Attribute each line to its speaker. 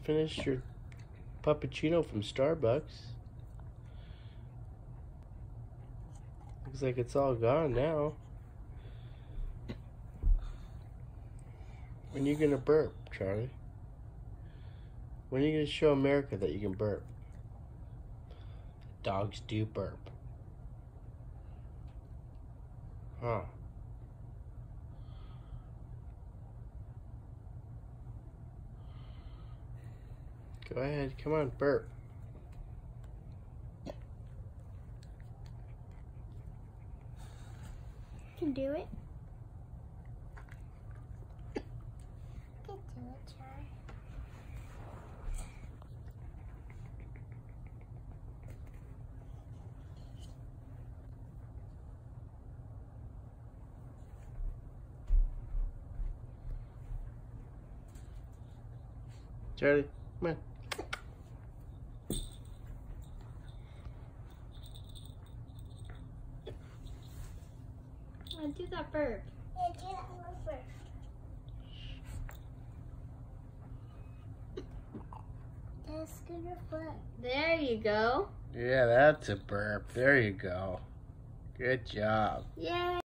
Speaker 1: finished your puppuccino from Starbucks. Looks like it's all gone now. When are you gonna burp, Charlie? When are you gonna show America that you can burp? Dogs do burp. Huh. Go ahead, come on, burp.
Speaker 2: You can do it. You can do it, Charlie.
Speaker 1: Charlie, come on.
Speaker 2: Do that burp. Yeah, do that one first. Just scoot your foot. There you go.
Speaker 1: Yeah, that's a burp. There you go. Good job.
Speaker 2: Yay!